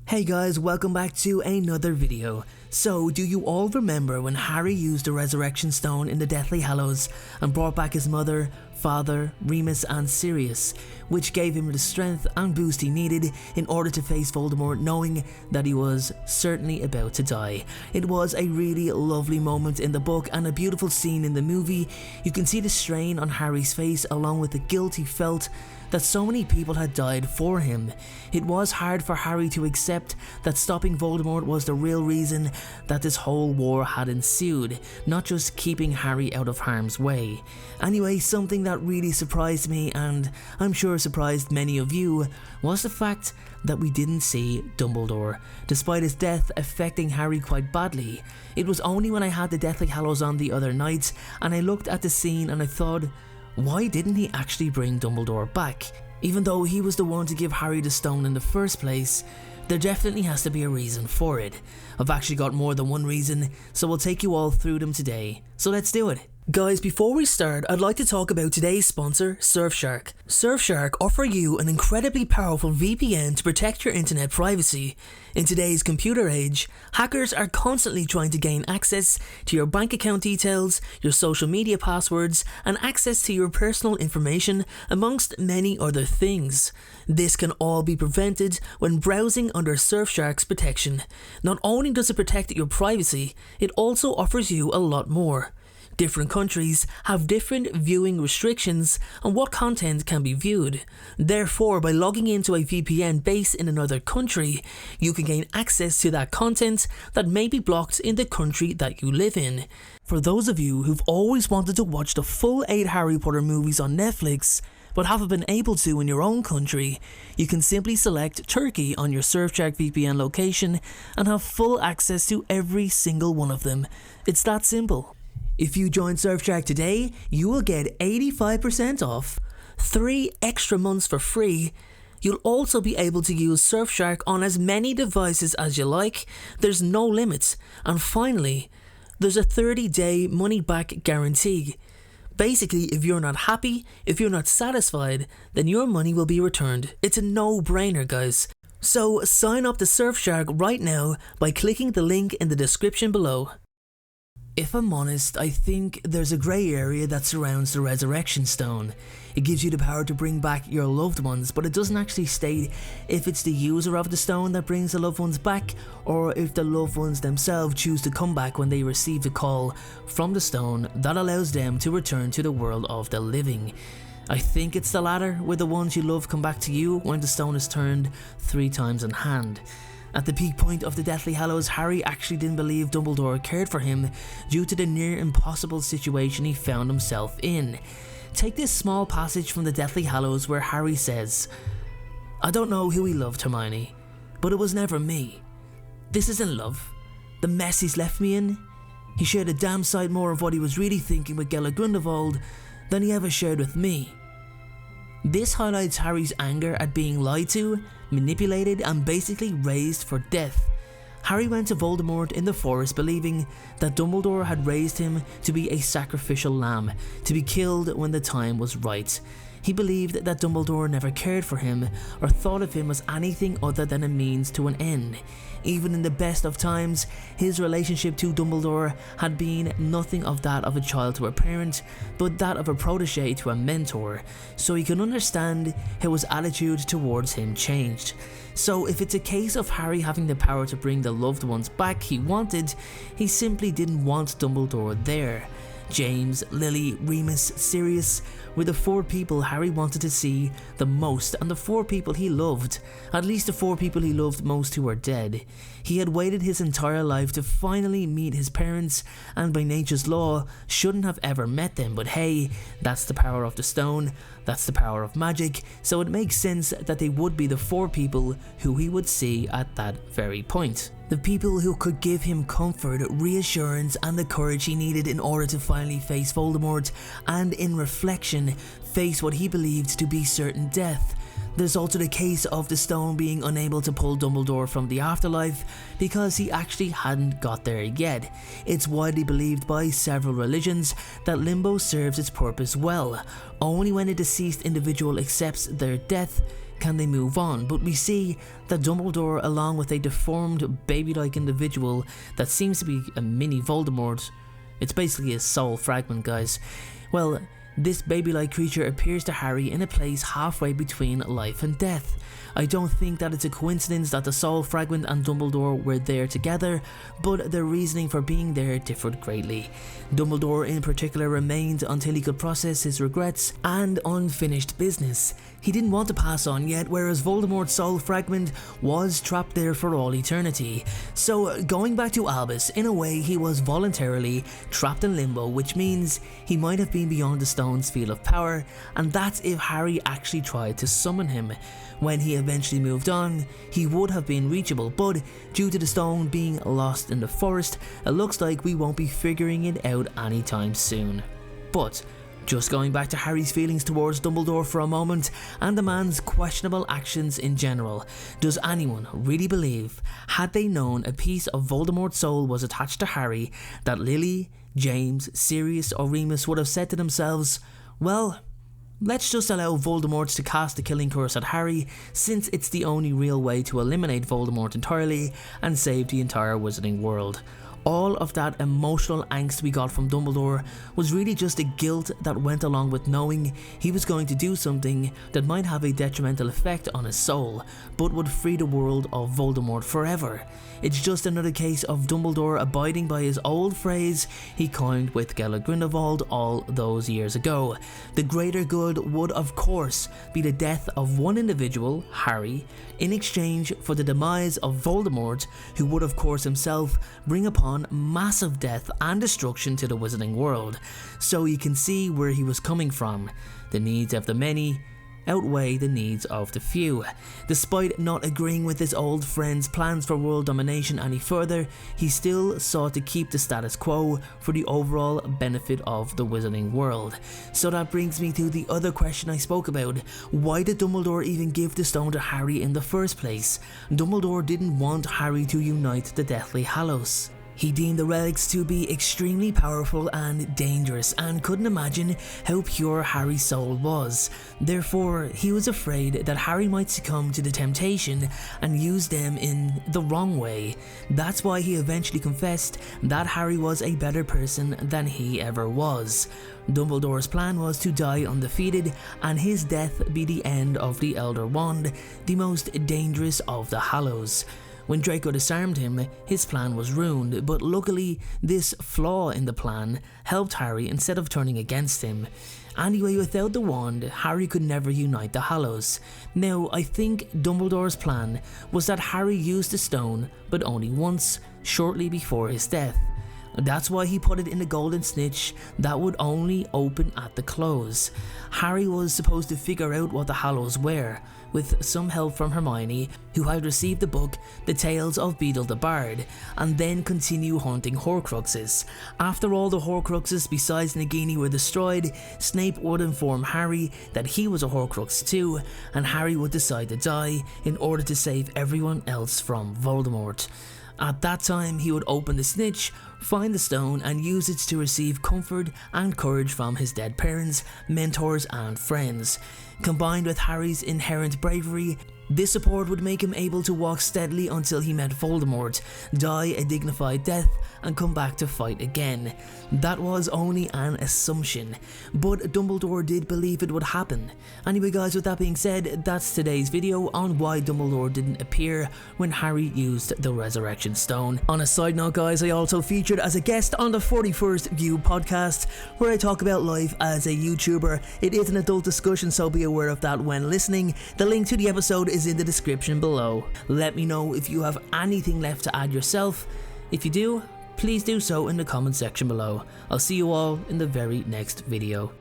Hey guys, welcome back to another video. So, do you all remember when Harry used the Resurrection Stone in the Deathly Hallows and brought back his mother, father, Remus and Sirius, which gave him the strength and boost he needed in order to face Voldemort, knowing that he was certainly about to die. It was a really lovely moment in the book and a beautiful scene in the movie. You can see the strain on Harry's face along with the guilt he felt that so many people had died for him. It was hard for Harry to accept that stopping Voldemort was the real reason that this whole war had ensued, not just keeping Harry out of harm's way. Anyway, something that really surprised me, and I'm sure surprised many of you, was the fact that we didn't see Dumbledore, despite his death affecting Harry quite badly. It was only when I had the Deathly Hallows on the other night and I looked at the scene and I thought, why didn't he actually bring Dumbledore back? Even though he was the one to give Harry the stone in the first place, there definitely has to be a reason for it. I've actually got more than one reason, so we'll take you all through them today. So let's do it. Guys, before we start, I'd like to talk about today's sponsor, Surfshark. Surfshark offer you an incredibly powerful VPN to protect your internet privacy. In today's computer age, hackers are constantly trying to gain access to your bank account details, your social media passwords, and access to your personal information, amongst many other things. This can all be prevented when browsing under Surfshark's protection. Not only does it protect your privacy, it also offers you a lot more. Different countries have different viewing restrictions on what content can be viewed. Therefore, by logging into a VPN based in another country, you can gain access to that content that may be blocked in the country that you live in. For those of you who've always wanted to watch the full 8 Harry Potter movies on Netflix, but haven't been able to in your own country, you can simply select Turkey on your Surfshark VPN location and have full access to every single one of them. It's that simple. If you join Surfshark today, you will get 85% off, 3 extra months for free. You'll also be able to use Surfshark on as many devices as you like. There's no limits. And finally, there's a 30-day money-back guarantee. Basically, if you're not happy, if you're not satisfied, then your money will be returned. It's a no-brainer, guys. So sign up to Surfshark right now by clicking the link in the description below. If I'm honest, I think there's a grey area that surrounds the Resurrection Stone. It gives you the power to bring back your loved ones, but it doesn't actually state if it's the user of the stone that brings the loved ones back, or if the loved ones themselves choose to come back when they receive the call from the stone that allows them to return to the world of the living. I think it's the latter, where the ones you love come back to you when the stone is turned 3 times in hand. At the peak point of the Deathly Hallows, Harry actually didn't believe Dumbledore cared for him due to the near impossible situation he found himself in. Take this small passage from the Deathly Hallows where Harry says, "I don't know who he loved, Hermione, but it was never me. This isn't love. The mess he's left me in. He shared a damn sight more of what he was really thinking with Gellert Grindelwald than he ever shared with me." This highlights Harry's anger at being lied to, manipulated and basically raised for death. Harry went to Voldemort in the forest believing that Dumbledore had raised him to be a sacrificial lamb, to be killed when the time was right. He believed that Dumbledore never cared for him or thought of him as anything other than a means to an end. Even in the best of times, his relationship to Dumbledore had been nothing of that of a child to a parent, but that of a protege to a mentor, so he can understand how his attitude towards him changed. So if it's a case of Harry having the power to bring the loved ones back he wanted, he simply didn't want Dumbledore there. James, Lily, Remus, Sirius were the 4 people Harry wanted to see the most, and the 4 people he loved, at least the 4 people he loved most who were dead. He had waited his entire life to finally meet his parents, and by nature's law shouldn't have ever met them, but hey, that's the power of the stone, that's the power of magic, so it makes sense that they would be the 4 people who he would see at that very point. The people who could give him comfort, reassurance and the courage he needed in order to finally face Voldemort and, in reflection, face what he believed to be certain death. There's also the case of the stone being unable to pull Dumbledore from the afterlife because he actually hadn't got there yet. It's widely believed by several religions that limbo serves its purpose well. Only when a deceased individual accepts their death can they move on? But we see that Dumbledore, along with a deformed baby-like individual that seems to be a mini Voldemort, it's basically a soul fragment, guys. Well, this baby-like creature appears to Harry in a place halfway between life and death. I don't think that it's a coincidence that the soul fragment and Dumbledore were there together, but their reasoning for being there differed greatly. Dumbledore in particular remained until he could process his regrets and unfinished business. He didn't want to pass on yet, whereas Voldemort's soul fragment was trapped there for all eternity. So going back to Albus, in a way he was voluntarily trapped in limbo, which means he might have been beyond the stone's field of power, and that's if Harry actually tried to summon him. When he eventually moved on, he would have been reachable, but due to the stone being lost in the forest, it looks like we won't be figuring it out anytime soon. But just going back to Harry's feelings towards Dumbledore for a moment, and the man's questionable actions in general, does anyone really believe, had they known a piece of Voldemort's soul was attached to Harry, that Lily, James, Sirius or Remus would have said to themselves, well, let's just allow Voldemort to cast the killing curse at Harry, since it's the only real way to eliminate Voldemort entirely and save the entire wizarding world. All of that emotional angst we got from Dumbledore was really just a guilt that went along with knowing he was going to do something that might have a detrimental effect on his soul, but would free the world of Voldemort forever. It's just another case of Dumbledore abiding by his old phrase he coined with Gellert Grindelwald all those years ago. The greater good would of course be the death of one individual, Harry, in exchange for the demise of Voldemort, who would of course himself bring upon massive death and destruction to the wizarding world. So you can see where he was coming from. The needs of the many outweigh the needs of the few. Despite not agreeing with his old friend's plans for world domination any further, he still sought to keep the status quo for the overall benefit of the wizarding world. So that brings me to the other question I spoke about. Why did Dumbledore even give the stone to Harry in the first place? Dumbledore didn't want Harry to unite the Deathly Hallows. He deemed the relics to be extremely powerful and dangerous, and couldn't imagine how pure Harry's soul was. Therefore, he was afraid that Harry might succumb to the temptation and use them in the wrong way. That's why he eventually confessed that Harry was a better person than he ever was. Dumbledore's plan was to die undefeated, and his death be the end of the Elder Wand, the most dangerous of the Hallows. When Draco disarmed him, his plan was ruined, but luckily this flaw in the plan helped Harry instead of turning against him. Anyway, without the wand, Harry could never unite the Hallows. Now, I think Dumbledore's plan was that Harry used the stone, but only once, shortly before his death. That's why he put it in the golden snitch that would only open at the close. Harry was supposed to figure out what the Hallows were, with some help from Hermione, who had received the book The Tales of Beedle the Bard, and then continue hunting Horcruxes. After all the Horcruxes besides Nagini were destroyed, Snape would inform Harry that he was a Horcrux too, and Harry would decide to die in order to save everyone else from Voldemort. At that time, he would open the snitch, find the stone, and use it to receive comfort and courage from his dead parents, mentors, and friends. Combined with Harry's inherent bravery, this support would make him able to walk steadily until he met Voldemort, die a dignified death, and come back to fight again. That was only an assumption, but Dumbledore did believe it would happen. Anyway guys, with that being said, that's today's video on why Dumbledore didn't appear when Harry used the Resurrection Stone. On a side note guys, I also featured as a guest on the 41st View podcast, where I talk about life as a YouTuber. It is an adult discussion, so be aware of that when listening. The link to the episode is in the description below. Let me know if you have anything left to add yourself. If you do, please do so in the comment section below. I'll see you all in the very next video.